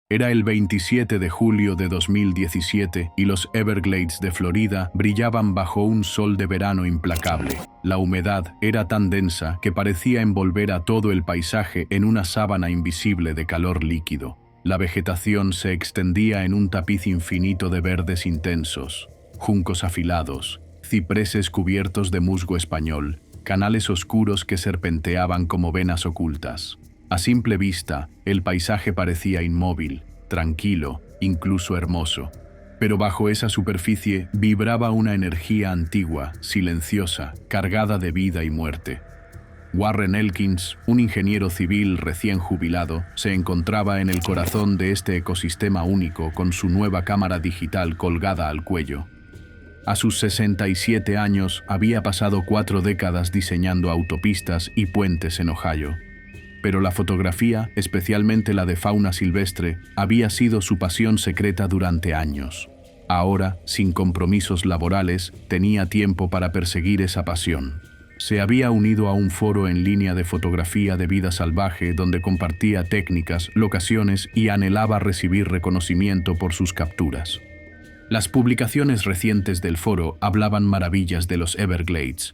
Era el 27 de julio de 2017 y los Everglades de Florida brillaban bajo un sol de verano implacable. La humedad era tan densa que parecía envolver a todo el paisaje en una sábana invisible de calor líquido. La vegetación se extendía en un tapiz infinito de verdes intensos, juncos afilados, cipreses cubiertos de musgo español, canales oscuros que serpenteaban como venas ocultas. A simple vista, el paisaje parecía inmóvil, tranquilo, incluso hermoso. Pero bajo esa superficie vibraba una energía antigua, silenciosa, cargada de vida y muerte. Warren Elkins, un ingeniero civil recién jubilado, se encontraba en el corazón de este ecosistema único con su nueva cámara digital colgada al cuello. A sus 67 años había pasado 4 décadas diseñando autopistas y puentes en Ohio. Pero la fotografía, especialmente la de fauna silvestre, había sido su pasión secreta durante años. Ahora, sin compromisos laborales, tenía tiempo para perseguir esa pasión. Se había unido a un foro en línea de fotografía de vida salvaje donde compartía técnicas, locaciones y anhelaba recibir reconocimiento por sus capturas. Las publicaciones recientes del foro hablaban maravillas de los Everglades.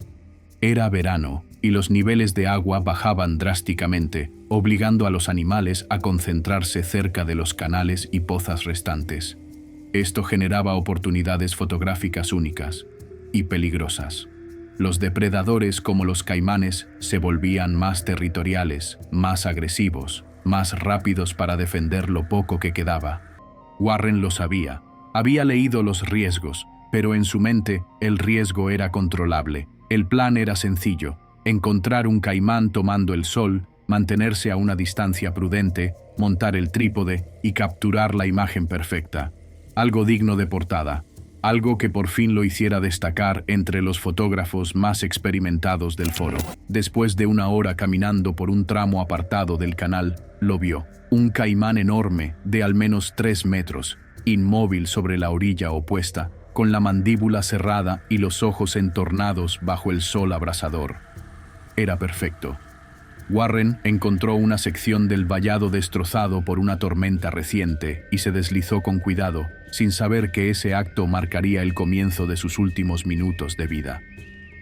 Era verano y los niveles de agua bajaban drásticamente, obligando a los animales a concentrarse cerca de los canales y pozas restantes. Esto generaba oportunidades fotográficas únicas y peligrosas. Los depredadores como los caimanes se volvían más territoriales, más agresivos, más rápidos para defender lo poco que quedaba. Warren lo sabía. Había leído los riesgos, pero en su mente el riesgo era controlable. El plan era sencillo: encontrar un caimán tomando el sol, mantenerse a una distancia prudente, montar el trípode y capturar la imagen perfecta. Algo digno de portada, algo que por fin lo hiciera destacar entre los fotógrafos más experimentados del foro. Después de una hora caminando por un tramo apartado del canal, lo vio. Un caimán enorme, de al menos 3 metros, inmóvil sobre la orilla opuesta, con la mandíbula cerrada y los ojos entornados bajo el sol abrasador. Era perfecto. Warren encontró una sección del vallado destrozado por una tormenta reciente y se deslizó con cuidado, sin saber que ese acto marcaría el comienzo de sus últimos minutos de vida.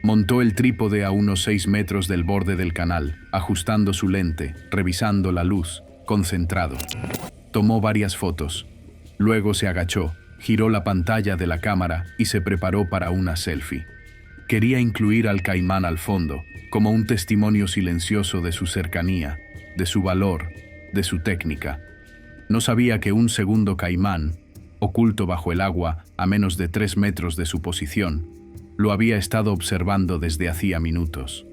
Montó el trípode a unos 6 metros del borde del canal, ajustando su lente, revisando la luz, concentrado. Tomó varias fotos. Luego se agachó, giró la pantalla de la cámara y se preparó para una selfie. Quería incluir al caimán al fondo, como un testimonio silencioso de su cercanía, de su valor, de su técnica. No sabía que un segundo caimán, oculto bajo el agua a menos de 3 metros de su posición, lo había estado observando desde hacía minutos.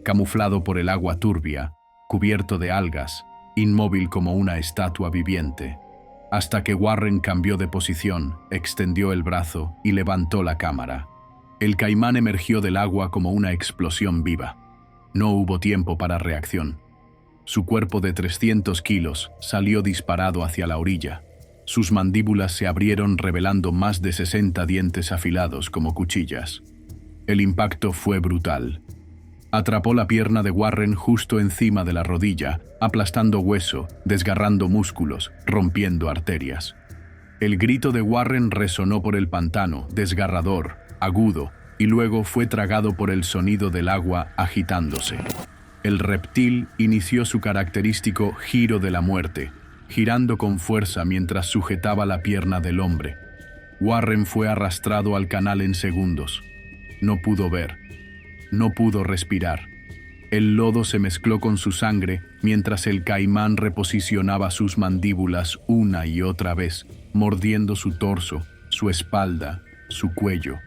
Camuflado por el agua turbia, cubierto de algas, inmóvil como una estatua viviente. Hasta que Warren cambió de posición, extendió el brazo y levantó la cámara. El caimán emergió del agua como una explosión viva. No hubo tiempo para reacción. Su cuerpo de 300 kilos salió disparado hacia la orilla. Sus mandíbulas se abrieron revelando más de 60 dientes afilados como cuchillas. El impacto fue brutal. Atrapó la pierna de Warren justo encima de la rodilla, aplastando hueso, desgarrando músculos, rompiendo arterias. El grito de Warren resonó por el pantano, desgarrador, agudo, y luego fue tragado por el sonido del agua agitándose. El reptil inició su característico giro de la muerte, girando con fuerza mientras sujetaba la pierna del hombre. Warren fue arrastrado al canal en segundos. No pudo ver. No pudo respirar. El lodo se mezcló con su sangre mientras el caimán reposicionaba sus mandíbulas una y otra vez, mordiendo su torso, su espalda, su cuello.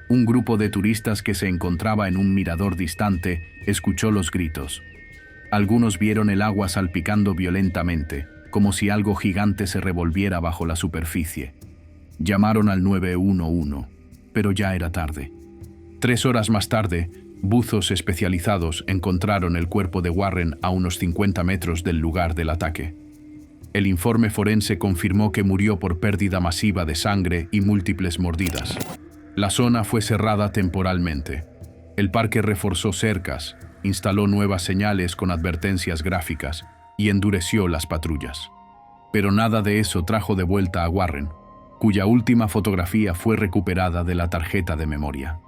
Un grupo de turistas que se encontraba en un mirador distante escuchó los gritos. Algunos vieron el agua salpicando violentamente, como si algo gigante se revolviera bajo la superficie. Llamaron al 911, pero ya era tarde. 3 horas más tarde, buzos especializados encontraron el cuerpo de Warren a unos 50 metros del lugar del ataque. El informe forense confirmó que murió por pérdida masiva de sangre y múltiples mordidas. La zona fue cerrada temporalmente. El parque reforzó cercas, instaló nuevas señales con advertencias gráficas y endureció las patrullas. Pero nada de eso trajo de vuelta a Warren, cuya última fotografía fue recuperada de la tarjeta de memoria.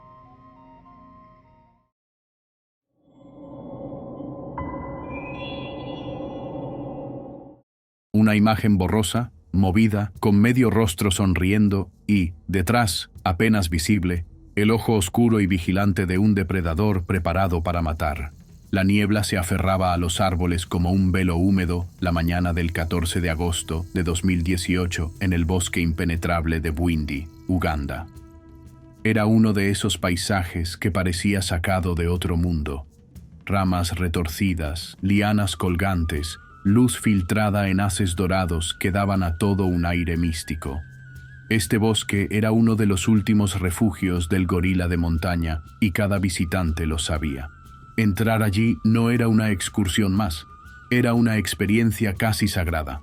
Una imagen borrosa, movida, con medio rostro sonriendo y, detrás, apenas visible, el ojo oscuro y vigilante de un depredador preparado para matar. La niebla se aferraba a los árboles como un velo húmedo la mañana del 14 de agosto de 2018 en el bosque impenetrable de Bwindi, Uganda. Era uno de esos paisajes que parecía sacado de otro mundo. Ramas retorcidas, lianas colgantes, luz filtrada en haces dorados que daban a todo un aire místico. Este bosque era uno de los últimos refugios del gorila de montaña y cada visitante lo sabía. Entrar allí no era una excursión más, era una experiencia casi sagrada.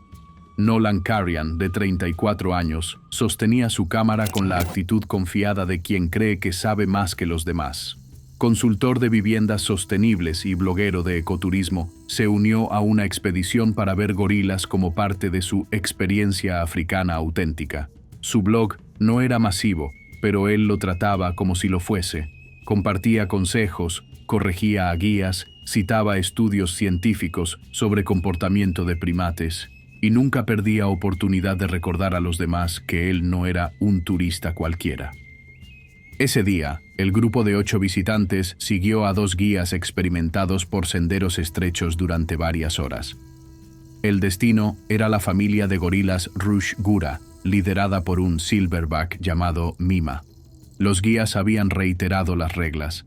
Nolan Carrion, de 34 años, sostenía su cámara con la actitud confiada de quien cree que sabe más que los demás. Consultor de viviendas sostenibles y bloguero de ecoturismo, se unió a una expedición para ver gorilas como parte de su experiencia africana auténtica. Su blog no era masivo, pero él lo trataba como si lo fuese. Compartía consejos, corregía a guías, citaba estudios científicos sobre comportamiento de primates y nunca perdía oportunidad de recordar a los demás que él no era un turista cualquiera. Ese día, el grupo de 8 visitantes siguió a 2 guías experimentados por senderos estrechos durante varias horas. El destino era la familia de gorilas Rush Gura, liderada por un silverback llamado Mima. Los guías habían reiterado las reglas: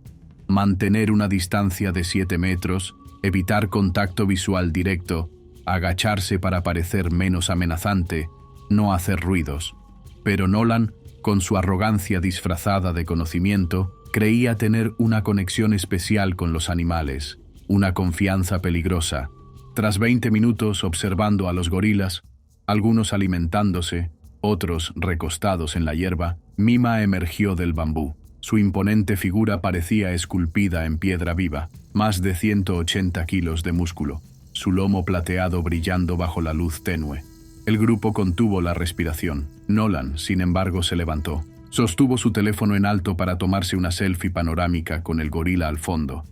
mantener una distancia de 7 metros, evitar contacto visual directo, agacharse para parecer menos amenazante, no hacer ruidos. Pero Nolan, con su arrogancia disfrazada de conocimiento, creía tener una conexión especial con los animales, una confianza peligrosa. Tras 20 minutos observando a los gorilas, algunos alimentándose, otros recostados en la hierba, Mima emergió del bambú. Su imponente figura parecía esculpida en piedra viva, más de 180 kilos de músculo, su lomo plateado brillando bajo la luz tenue. El grupo contuvo la respiración. Nolan, sin embargo, se levantó. Sostuvo su teléfono en alto para tomarse una selfie panorámica con el gorila al fondo.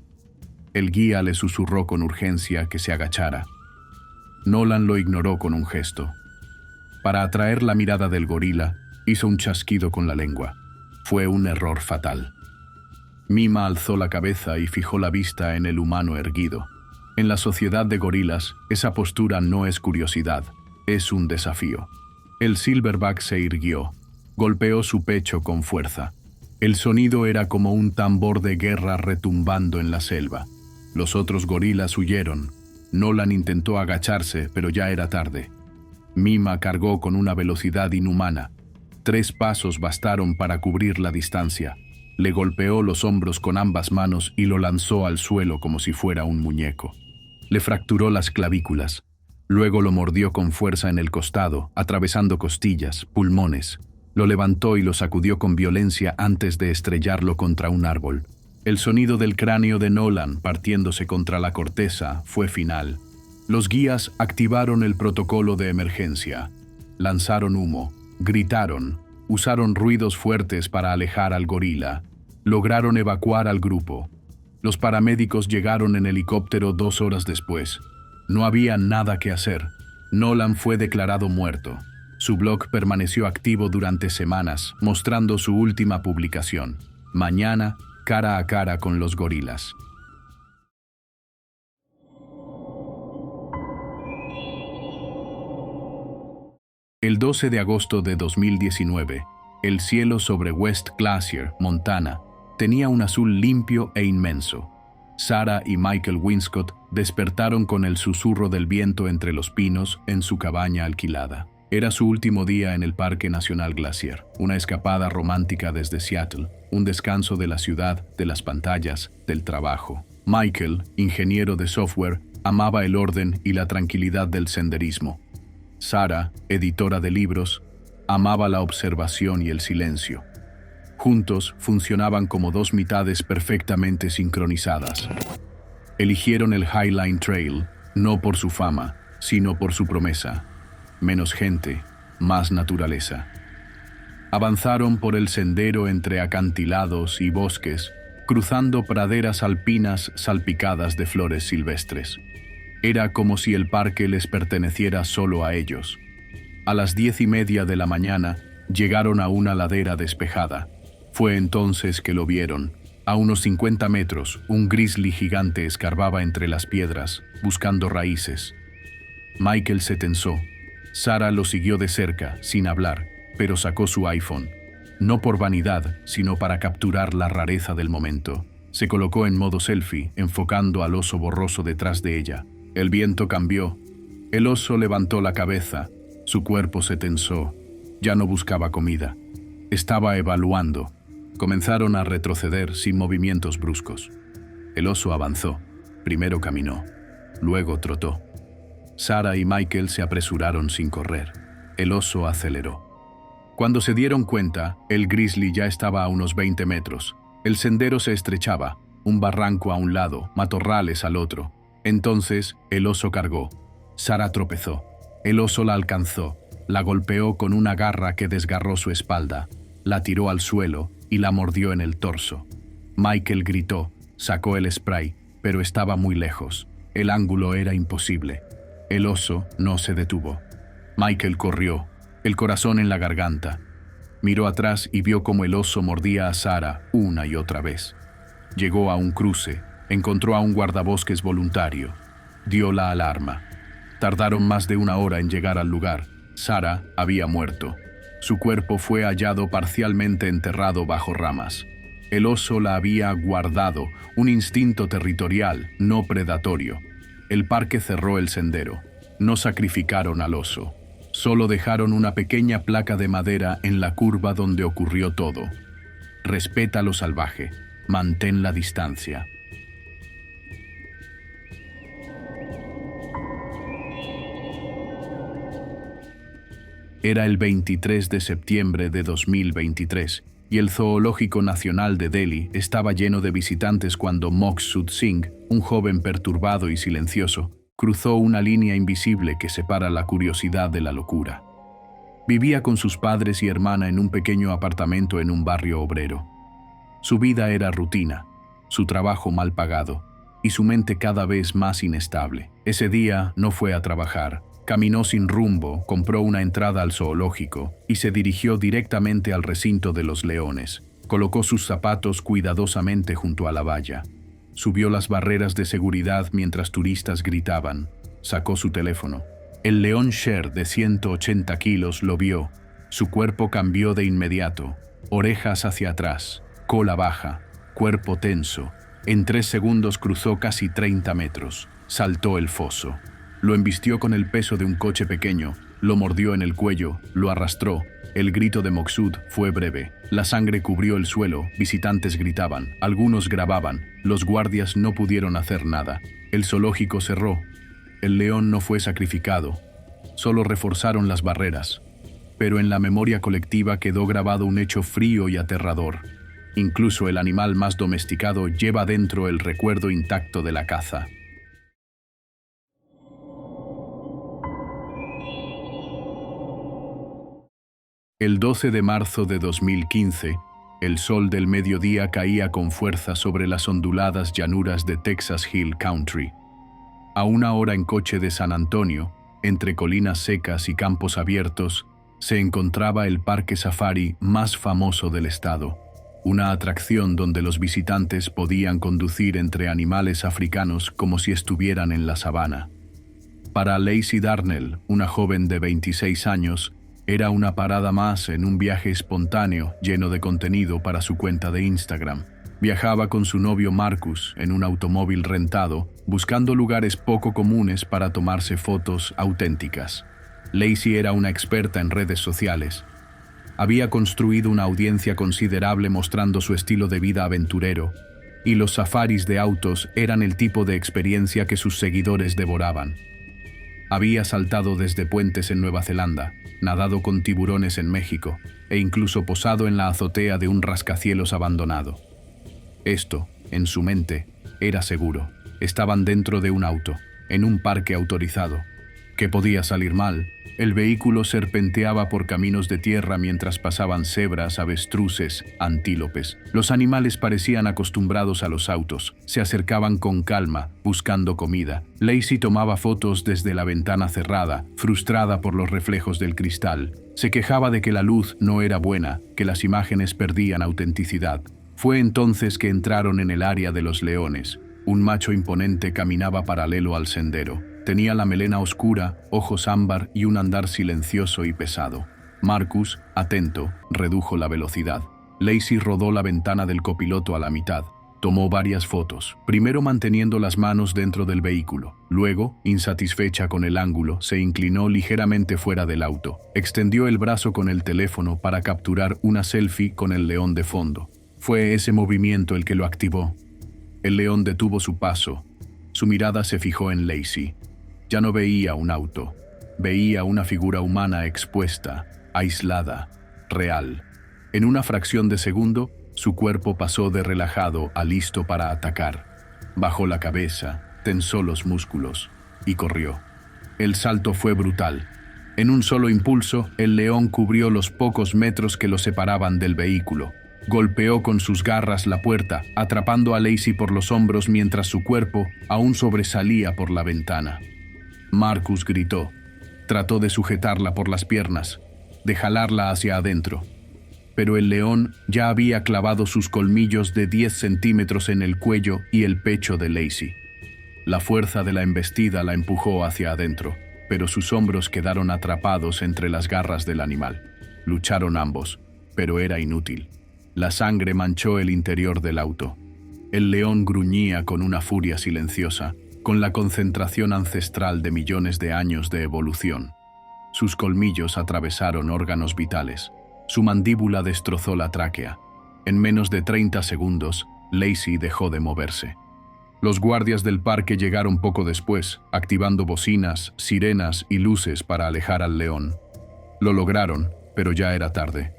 El guía le susurró con urgencia que se agachara. Nolan lo ignoró con un gesto. Para atraer la mirada del gorila, hizo un chasquido con la lengua. Fue un error fatal. Mima alzó la cabeza y fijó la vista en el humano erguido. En la sociedad de gorilas, esa postura no es curiosidad, es un desafío. El silverback se irguió, golpeó su pecho con fuerza. El sonido era como un tambor de guerra retumbando en la selva. Los otros gorilas huyeron. Nolan intentó agacharse, pero ya era tarde. Mima cargó con una velocidad inhumana. 3 pasos bastaron para cubrir la distancia. Le golpeó los hombros con ambas manos y lo lanzó al suelo como si fuera un muñeco. Le fracturó las clavículas. Luego lo mordió con fuerza en el costado, atravesando costillas, pulmones. Lo levantó y lo sacudió con violencia antes de estrellarlo contra un árbol. El sonido del cráneo de Nolan partiéndose contra la corteza fue final. Los guías activaron el protocolo de emergencia. Lanzaron humo, gritaron, usaron ruidos fuertes para alejar al gorila. Lograron evacuar al grupo. Los paramédicos llegaron en helicóptero 2 horas después. No había nada que hacer. Nolan fue declarado muerto. Su blog permaneció activo durante semanas, mostrando su última publicación: Mañana, cara a cara con los gorilas. El 12 de agosto de 2019, el cielo sobre West Glacier, Montana, tenía un azul limpio e inmenso. Sarah y Michael Winscott despertaron con el susurro del viento entre los pinos en su cabaña alquilada. Era su último día en el Parque Nacional Glacier, una escapada romántica desde Seattle, un descanso de la ciudad, de las pantallas, del trabajo. Michael, ingeniero de software, amaba el orden y la tranquilidad del senderismo. Sarah, editora de libros, amaba la observación y el silencio. Juntos funcionaban como 2 mitades perfectamente sincronizadas. Eligieron el Highline Trail, no por su fama, sino por su promesa. Menos gente, más naturaleza. Avanzaron por el sendero entre acantilados y bosques, cruzando praderas alpinas salpicadas de flores silvestres. Era como si el parque les perteneciera solo a ellos. A las 10:30 de la mañana llegaron a una ladera despejada. Fue entonces que lo vieron. A unos 50 metros, un grizzly gigante escarbaba entre las piedras, buscando raíces. Michael se tensó. Sarah lo siguió de cerca, sin hablar, pero sacó su iPhone. No por vanidad, sino para capturar la rareza del momento. Se colocó en modo selfie, enfocando al oso borroso detrás de ella. El viento cambió. El oso levantó la cabeza. Su cuerpo se tensó. Ya no buscaba comida. Estaba evaluando. Comenzaron a retroceder sin movimientos bruscos. El oso avanzó. Primero caminó. Luego trotó. Sarah y Michael se apresuraron sin correr. El oso aceleró. Cuando se dieron cuenta, el grizzly ya estaba a unos 20 metros. El sendero se estrechaba, un barranco a un lado, matorrales al otro. Entonces, el oso cargó. Sarah tropezó. El oso la alcanzó, la golpeó con una garra que desgarró su espalda, la tiró al suelo y la mordió en el torso. Michael gritó, sacó el spray, pero estaba muy lejos. El ángulo era imposible. El oso no se detuvo. Michael corrió, el corazón en la garganta. Miró atrás y vio cómo el oso mordía a Sarah una y otra vez. Llegó a un cruce, encontró a un guardabosques voluntario. Dio la alarma. Tardaron más de 1 hora en llegar al lugar. Sarah había muerto. Su cuerpo fue hallado parcialmente enterrado bajo ramas. El oso la había guardado, un instinto territorial, no predatorio. El parque cerró el sendero. No sacrificaron al oso. Solo dejaron una pequeña placa de madera en la curva donde ocurrió todo. Respeta lo salvaje. Mantén la distancia. Era el 23 de septiembre de 2023 y el Zoológico Nacional de Delhi estaba lleno de visitantes cuando Maqsood Singh, un joven perturbado y silencioso, cruzó una línea invisible que separa la curiosidad de la locura. Vivía con sus padres y hermana en un pequeño apartamento en un barrio obrero. Su vida era rutina, su trabajo mal pagado y su mente cada vez más inestable. Ese día no fue a trabajar. Caminó sin rumbo, compró una entrada al zoológico y se dirigió directamente al recinto de los leones. Colocó sus zapatos cuidadosamente junto a la valla. Subió las barreras de seguridad mientras turistas gritaban. Sacó su teléfono. El león Sher de 180 kilos lo vio. Su cuerpo cambió de inmediato. Orejas hacia atrás, cola baja, cuerpo tenso. En 3 segundos cruzó casi 30 metros. Saltó el foso. Lo embistió con el peso de un coche pequeño, lo mordió en el cuello, lo arrastró. El grito de Maqsood fue breve. La sangre cubrió el suelo, visitantes gritaban, algunos grababan, los guardias no pudieron hacer nada. El zoológico cerró. El león no fue sacrificado, solo reforzaron las barreras. Pero en la memoria colectiva quedó grabado un hecho frío y aterrador. Incluso el animal más domesticado lleva dentro el recuerdo intacto de la caza. El 12 de marzo de 2015, el sol del mediodía caía con fuerza sobre las onduladas llanuras de Texas Hill Country. A 1 hora en coche de San Antonio, entre colinas secas y campos abiertos, se encontraba el parque safari más famoso del estado, una atracción donde los visitantes podían conducir entre animales africanos como si estuvieran en la sabana. Para Lacey Darnell, una joven de 26 años, era una parada más en un viaje espontáneo lleno de contenido para su cuenta de Instagram. Viajaba con su novio Marcus en un automóvil rentado, buscando lugares poco comunes para tomarse fotos auténticas. Lacey era una experta en redes sociales. Había construido una audiencia considerable mostrando su estilo de vida aventurero, y los safaris de autos eran el tipo de experiencia que sus seguidores devoraban. Había saltado desde puentes en Nueva Zelanda, nadado con tiburones en México e incluso posado en la azotea de un rascacielos abandonado. Esto, en su mente, era seguro. Estaban dentro de un auto, en un parque autorizado. ¿Qué podía salir mal? El vehículo serpenteaba por caminos de tierra mientras pasaban cebras, avestruces, antílopes. Los animales parecían acostumbrados a los autos. Se acercaban con calma, buscando comida. Lacey tomaba fotos desde la ventana cerrada, frustrada por los reflejos del cristal. Se quejaba de que la luz no era buena, que las imágenes perdían autenticidad. Fue entonces que entraron en el área de los leones. Un macho imponente caminaba paralelo al sendero. Tenía la melena oscura, ojos ámbar y un andar silencioso y pesado. Marcus, atento, redujo la velocidad. Lacey rodó la ventana del copiloto a la mitad. Tomó varias fotos, primero manteniendo las manos dentro del vehículo. Luego, insatisfecha con el ángulo, se inclinó ligeramente fuera del auto. Extendió el brazo con el teléfono para capturar una selfie con el león de fondo. Fue ese movimiento el que lo activó. El león detuvo su paso. Su mirada se fijó en Lacey. Ya no veía un auto, veía una figura humana expuesta, aislada, real. En una fracción de segundo, su cuerpo pasó de relajado a listo para atacar. Bajó la cabeza, tensó los músculos y corrió. El salto fue brutal. En un solo impulso, el león cubrió los pocos metros que lo separaban del vehículo. Golpeó con sus garras la puerta, atrapando a Lacey por los hombros mientras su cuerpo aún sobresalía por la ventana. Marcus gritó. Trató de sujetarla por las piernas, de jalarla hacia adentro. Pero el león ya había clavado sus colmillos de 10 centímetros en el cuello y el pecho de Lacey. La fuerza de la embestida la empujó hacia adentro, pero sus hombros quedaron atrapados entre las garras del animal. Lucharon ambos, pero era inútil. La sangre manchó el interior del auto. El león gruñía con una furia silenciosa, con la concentración ancestral de millones de años de evolución. Sus colmillos atravesaron órganos vitales. Su mandíbula destrozó la tráquea. En menos de 30 segundos, Lacey dejó de moverse. Los guardias del parque llegaron poco después, activando bocinas, sirenas y luces para alejar al león. Lo lograron, pero ya era tarde.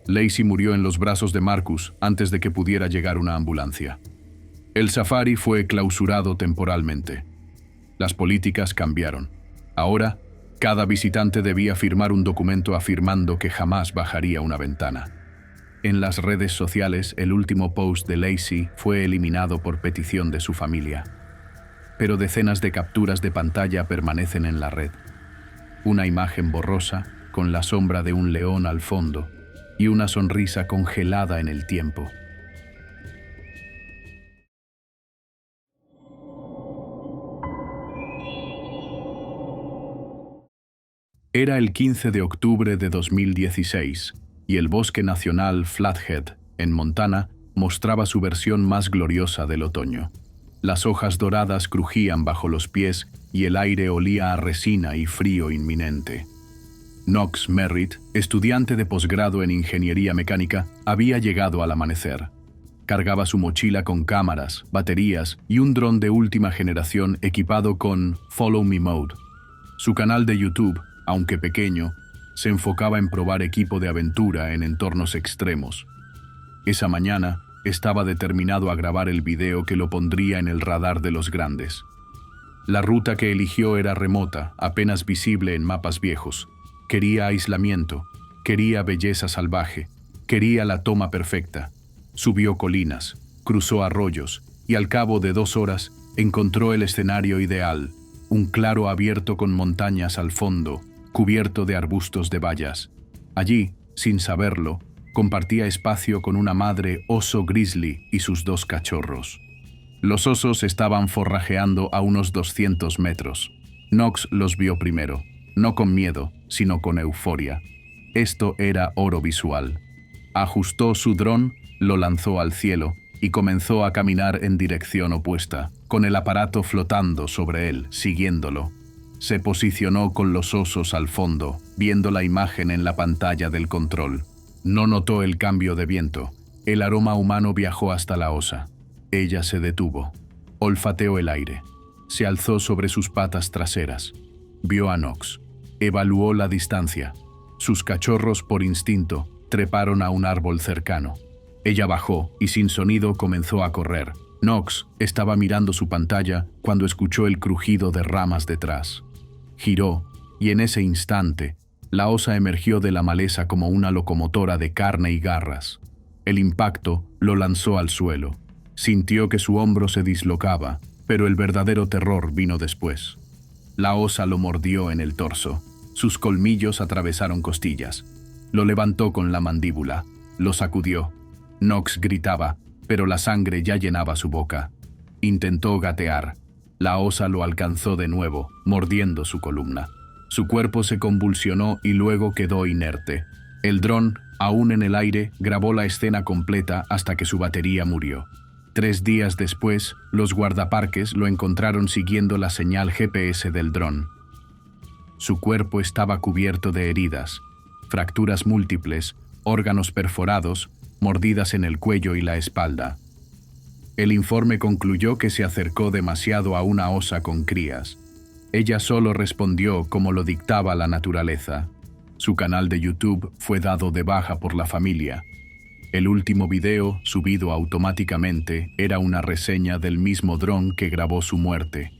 Lacey murió en los brazos de Marcus antes de que pudiera llegar una ambulancia. El safari fue clausurado temporalmente. Las políticas cambiaron. Ahora, cada visitante debía firmar un documento afirmando que jamás bajaría una ventana. En las redes sociales, el último post de Lacey fue eliminado por petición de su familia. Pero decenas de capturas de pantalla permanecen en la red. Una imagen borrosa, con la sombra de un león al fondo, y una sonrisa congelada en el tiempo. Era el 15 de octubre de 2016, y el Bosque Nacional Flathead, en Montana, mostraba su versión más gloriosa del otoño. Las hojas doradas crujían bajo los pies y el aire olía a resina y frío inminente. Knox Merritt, estudiante de posgrado en ingeniería mecánica, había llegado al amanecer. Cargaba su mochila con cámaras, baterías y un dron de última generación equipado con Follow Me Mode. Su canal de YouTube, aunque pequeño, se enfocaba en probar equipo de aventura en entornos extremos. Esa mañana estaba determinado a grabar el video que lo pondría en el radar de los grandes. La ruta que eligió era remota, apenas visible en mapas viejos. Quería aislamiento, quería belleza salvaje, quería la toma perfecta. Subió colinas, cruzó arroyos y al cabo de 2 horas encontró el escenario ideal, un claro abierto con montañas al fondo, cubierto de arbustos de bayas. Allí, sin saberlo, compartía espacio con una madre oso grizzly y sus 2 cachorros. Los osos estaban forrajeando a unos 200 metros. Knox los vio primero, no con miedo, sino con euforia. Esto era oro visual. Ajustó su dron, lo lanzó al cielo y comenzó a caminar en dirección opuesta, con el aparato flotando sobre él, siguiéndolo. Se posicionó con los osos al fondo, viendo la imagen en la pantalla del control. No notó el cambio de viento. El aroma humano viajó hasta la osa. Ella se detuvo. Olfateó el aire. Se alzó sobre sus patas traseras. Vio a Knox. Evaluó la distancia. Sus cachorros, por instinto, treparon a un árbol cercano. Ella bajó y sin sonido comenzó a correr. Knox estaba mirando su pantalla cuando escuchó el crujido de ramas detrás. Giró, y en ese instante, la osa emergió de la maleza como una locomotora de carne y garras. El impacto lo lanzó al suelo. Sintió que su hombro se dislocaba, pero el verdadero terror vino después. La osa lo mordió en el torso. Sus colmillos atravesaron costillas. Lo levantó con la mandíbula. Lo sacudió. Knox gritaba, pero la sangre ya llenaba su boca. Intentó gatear. La osa lo alcanzó de nuevo, mordiendo su columna. Su cuerpo se convulsionó y luego quedó inerte. El dron, aún en el aire, grabó la escena completa hasta que su batería murió. 3 días después, los guardaparques lo encontraron siguiendo la señal GPS del dron. Su cuerpo estaba cubierto de heridas, fracturas múltiples, órganos perforados, mordidas en el cuello y la espalda. El informe concluyó que se acercó demasiado a una osa con crías. Ella solo respondió como lo dictaba la naturaleza. Su canal de YouTube fue dado de baja por la familia. El último video, subido automáticamente, era una reseña del mismo dron que grabó su muerte.